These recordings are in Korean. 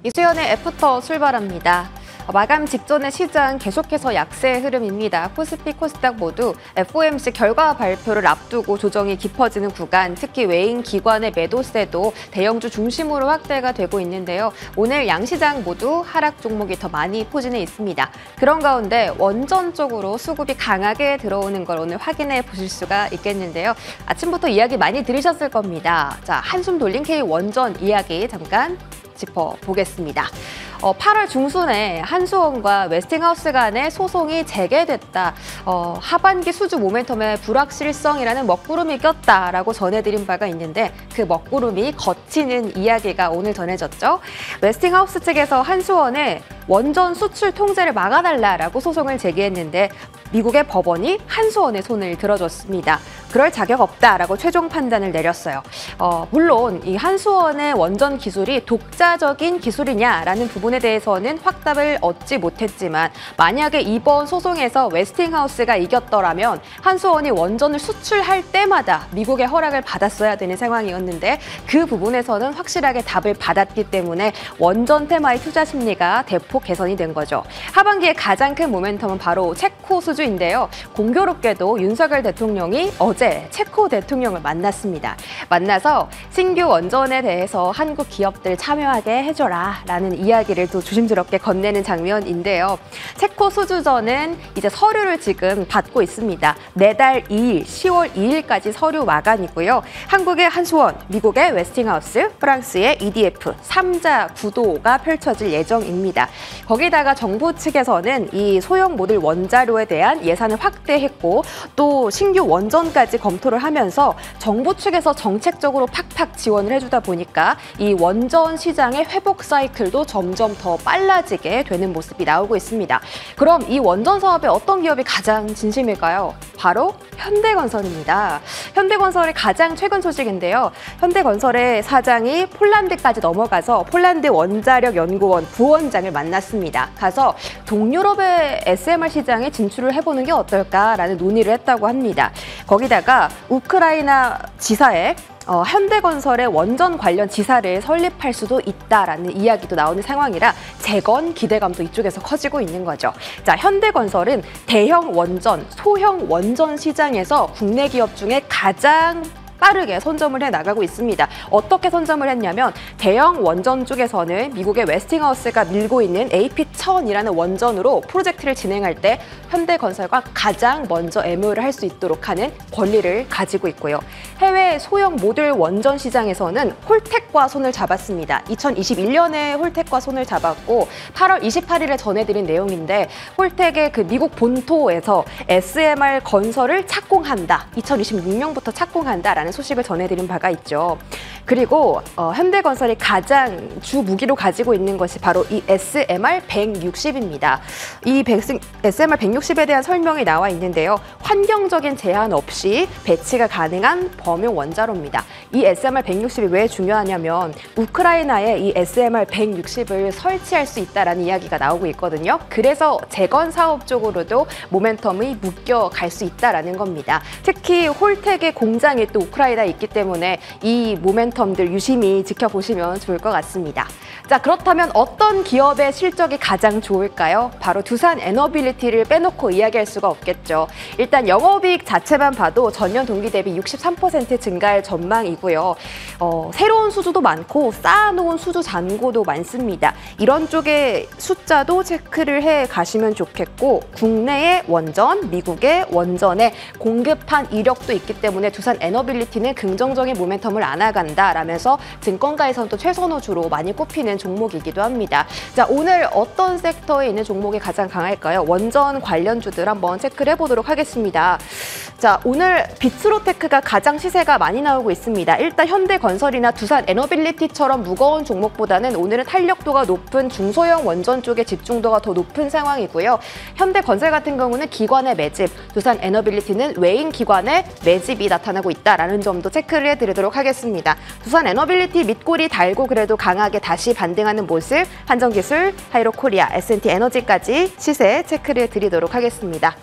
이수연의 애프터 출발합니다. 마감 직전의 시장 계속해서 약세의 흐름입니다. 코스피, 코스닥 모두 FOMC 결과 발표를 앞두고 조정이 깊어지는 구간, 특히 외인 기관의 매도세도 대형주 중심으로 확대가 되고 있는데요. 오늘 양시장 모두 하락 종목이 더 많이 포진해 있습니다. 그런 가운데 원전 쪽으로 수급이 강하게 들어오는 걸 오늘 확인해 보실 수가 있겠는데요. 아침부터 이야기 많이 들으셨을 겁니다. 자, 한숨 돌린 K 원전 이야기 잠깐 짚어보겠습니다. 8월 중순에 한수원과 웨스팅하우스 간의 소송이 재개됐다. 하반기 수주 모멘텀에 불확실성이라는 먹구름이 꼈다라고 전해드린 바가 있는데 그 먹구름이 걷히는 이야기가 오늘 전해졌죠. 웨스팅하우스 측에서 한수원에 원전 수출 통제를 막아달라라고 소송을 제기했는데 미국의 법원이 한수원의 손을 들어줬습니다. 그럴 자격 없다라고 최종 판단을 내렸어요. 물론 이 한수원의 원전 기술이 독자적인 기술이냐라는 부분에 대해서는 확답을 얻지 못했지만 만약에 이번 소송에서 웨스팅하우스가 이겼더라면 한수원이 원전을 수출할 때마다 미국의 허락을 받았어야 되는 상황이었는데 그 부분에서는 확실하게 답을 받았기 때문에 원전 테마의 투자 심리가 대폭 개선이 된 거죠. 하반기에 가장 큰 모멘텀은 바로 체코 수주인데요. 공교롭게도 윤석열 대통령이 어제 체코 대통령을 만났습니다. 만나서 신규 원전에 대해서 한국 기업들 참여하게 해줘라 라는 이야기를 또 조심스럽게 건네는 장면인데요. 체코 수주전은 이제 서류를 지금 받고 있습니다. 내달 2일, 10월 2일까지 서류 마감이고요. 한국의 한수원, 미국의 웨스팅하우스, 프랑스의 EDF 3자 구도가 펼쳐질 예정입니다. 거기다가 정부 측에서는 이 소형 모듈 원자료에 대한 예산을 확대했고 또 신규 원전까지 검토를 하면서 정부 측에서 정책적으로 팍팍 지원을 해주다 보니까 이 원전 시장의 회복 사이클도 점점 더 빨라지게 되는 모습이 나오고 있습니다. 그럼 이 원전 사업에 어떤 기업이 가장 진심일까요? 바로 현대건설입니다. 현대건설의 가장 최근 소식인데요. 현대건설의 사장이 폴란드까지 넘어가서 폴란드 원자력 연구원 부원장을 만났습니다. 가서 동유럽의 SMR 시장에 진출을 해보는 게 어떨까라는 논의를 했다고 합니다. 거기다가 우크라이나 지사에 현대건설의 원전 관련 지사를 설립할 수도 있다라는 이야기도 나오는 상황이라 재건 기대감도 이쪽에서 커지고 있는 거죠. 자, 현대건설은 대형 원전, 소형 원전 시장에서 국내 기업 중에 가장 빠르게 선점을 해나가고 있습니다. 어떻게 선점을 했냐면 대형 원전 쪽에서는 미국의 웨스팅하우스가 밀고 있는 AP1000이라는 원전으로 프로젝트를 진행할 때 현대건설과 가장 먼저 MOU를 할 수 있도록 하는 권리를 가지고 있고요. 해외 소형 모듈 원전 시장에서는 홀텍과 손을 잡았습니다. 2021년에 홀텍과 손을 잡았고 8월 28일에 전해드린 내용인데 홀텍의 그 미국 본토에서 SMR 건설을 착공한다. 2026년부터 착공한다라는 소식을 전해드린 바가 있죠. 그리고 현대건설이 가장 주 무기로 가지고 있는 것이 바로 이 SMR 160입니다. 이 SMR 160에 대한 설명이 나와 있는데요. 환경적인 제한 없이 배치가 가능한 범용 원자로입니다. 이 SMR 160이 왜 중요하냐면 우크라이나에 이 SMR 160을 설치할 수 있다는 이야기가 나오고 있거든요. 그래서 재건 사업 쪽으로도 모멘텀이 묶여갈 수 있다는 겁니다. 특히 홀텍의 공장이 또 우크라이나에 있기 때문에 이 모멘텀들 유심히 지켜보시면 좋을 것 같습니다. 자, 그렇다면 어떤 기업의 실적이 가장 좋을까요? 바로 두산 에너빌리티를 빼놓고 이야기할 수가 없겠죠. 일단 영업이익 자체만 봐도 전년 동기 대비 63% 증가할 전망이고요. 새로운 수주도 많고 쌓아놓은 수주 잔고도 많습니다. 이런 쪽의 숫자도 체크를 해 가시면 좋겠고 국내의 원전, 미국의 원전에 공급한 이력도 있기 때문에 두산 에너빌리티는 긍정적인 모멘텀을 안아간다라면서 증권가에서는 또 최선호주로 많이 꼽히는 종목이기도 합니다. 자, 오늘 어떤 섹터에 있는 종목이 가장 강할까요? 원전 관련주들 한번 체크를 해보도록 하겠습니다. 자, 오늘 비츠로테크가 가장 시세가 많이 나오고 있습니다. 일단 현대건설이나 두산 에너빌리티처럼 무거운 종목보다는 오늘은 탄력도가 높은 중소형 원전 쪽에 집중도가 더 높은 상황이고요. 현대건설 같은 경우는 기관의 매집, 두산 에너빌리티는 외인 기관의 매집이 나타나고 있다라는 점도 체크를 해드리도록 하겠습니다. 두산 에너빌리티 밑골이 달고 그래도 강하게 다시 반등하는 모습, 한정기술, 하이로코리아, S&T 에너지까지 시세 체크를 해드리도록 하겠습니다.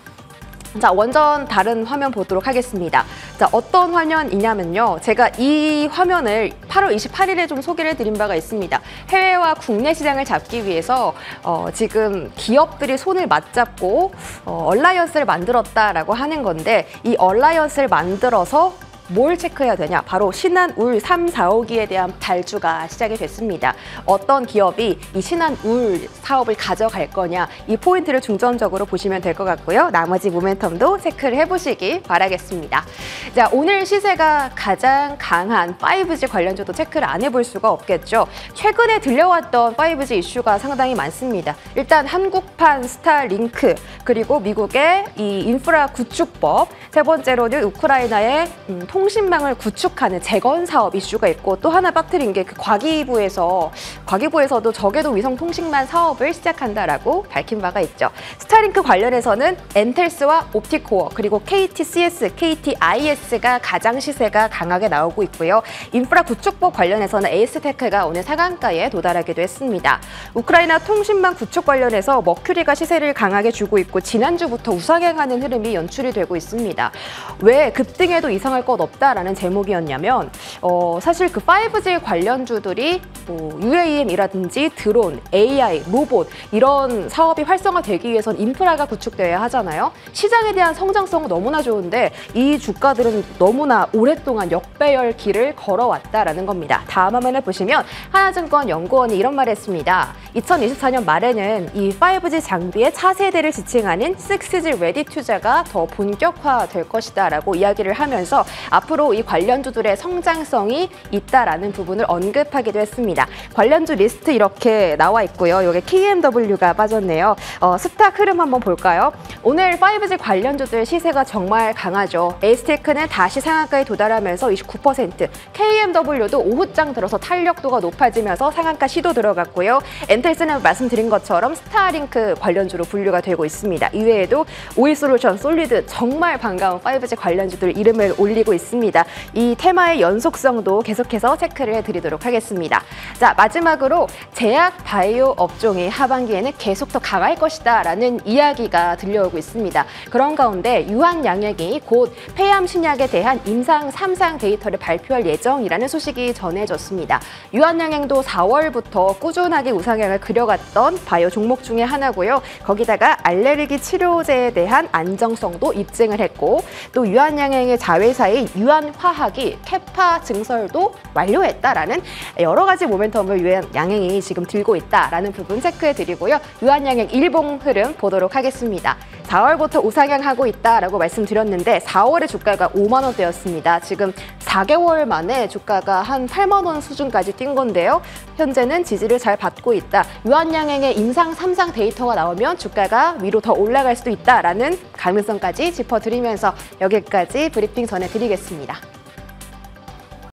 자, 완전 다른 화면 보도록 하겠습니다. 자, 어떤 화면이냐면요. 제가 이 화면을 8월 28일에 좀 소개를 드린 바가 있습니다. 해외와 국내 시장을 잡기 위해서 지금 기업들이 손을 맞잡고 얼라이언스를 만들었다라고 하는 건데, 이 얼라이언스를 만들어서 뭘 체크해야 되냐? 바로 신한울 3, 4호기에 대한 발주가 시작이 됐습니다. 어떤 기업이 이 신한울 사업을 가져갈 거냐, 이 포인트를 중점적으로 보시면 될 것 같고요. 나머지 모멘텀도 체크를 해보시기 바라겠습니다. 자, 오늘 시세가 가장 강한 5G 관련주도 체크를 안 해볼 수가 없겠죠. 최근에 들려왔던 5G 이슈가 상당히 많습니다. 일단 한국판 스타링크, 그리고 미국의 이 인프라 구축법, 세 번째로는 우크라이나의 통신망을 구축하는 재건 사업 이슈가 있고, 또 하나 빠뜨린 게 그 과기부에서도 저궤도 위성 통신망 사업을 시작한다라고 밝힌 바가 있죠. 스타링크 관련해서는 엔텔스와 옵티코어, 그리고 KTCS, KTIS가 가장 시세가 강하게 나오고 있고요. 인프라 구축법 관련해서는 에이스테크가 오늘 상한가에 도달하기도 했습니다. 우크라이나 통신망 구축 관련해서 머큐리가 시세를 강하게 주고 있고, 지난주부터 우상향하는 흐름이 연출이 되고 있습니다. 왜 급등해도 이상할 것 없다라는 제목이었냐면, 사실 그 5G 관련주들이 UAM이라든지 드론, AI, 로봇 이런 사업이 활성화되기 위해선 인프라가 구축되어야 하잖아요. 시장에 대한 성장성은 너무나 좋은데 이 주가들은 너무나 오랫동안 역배열 길을 걸어왔다라는 겁니다. 다음 화면을 보시면 하나증권 연구원이 이런 말을 했습니다. 2024년 말에는 이 5G 장비의 차세대를 지칭하는 6G 레디 투자가 더 본격화될 것이다 라고 이야기를 하면서 앞으로 이 관련주들의 성장성이 있다라는 부분을 언급하기도 했습니다. 관련주 리스트 이렇게 나와 있고요. 여기 KMW가 빠졌네요. 스탁 흐름 한번 볼까요? 오늘 5G 관련주들 시세가 정말 강하죠. 에이스테크는 다시 상한가에 도달하면서 29%, KMW도 오후장 들어서 탄력도가 높아지면서 상한가 시도 들어갔고요. 엔텔스는 말씀드린 것처럼 스타링크 관련주로 분류가 되고 있습니다. 이외에도 오이솔루션, 솔리드 정말 반가운 5G 관련주들 이름을 올리고 있습니다. 이 테마의 연속성도 계속해서 체크를 해드리도록 하겠습니다. 자, 마지막으로 제약 바이오 업종이 하반기에는 계속 더 강할 것이다 라는 이야기가 들려오고 있습니다. 그런 가운데 유한양액이 곧 폐암 신약에 대한 임상 3상 데이터를 발표할 예정이라는 소식이 전해졌습니다. 유한양액도 4월부터 꾸준하게 우상향을 그려갔던 바이오 종목 중에 하나고요. 거기다가 알레르기 치료제에 대한 안정성도 입증을 했고, 또 유한양액의 자회사인 유한화학이 캐파 증설도 완료했다라는 여러 가지 모멘텀을 유한양행이 지금 들고 있다라는 부분 체크해드리고요. 유한양행 일봉 흐름 보도록 하겠습니다. 4월부터 우상향하고 있다라고 말씀드렸는데 4월에 주가가 5만 원대였습니다. 지금 4개월 만에 주가가 한 8만 원 수준까지 뛴 건데요. 현재는 지지를 잘 받고 있다. 유한양행의 임상 3상 데이터가 나오면 주가가 위로 더 올라갈 수도 있다라는 가능성까지 짚어드리면서 여기까지 브리핑 전해드리겠습니다.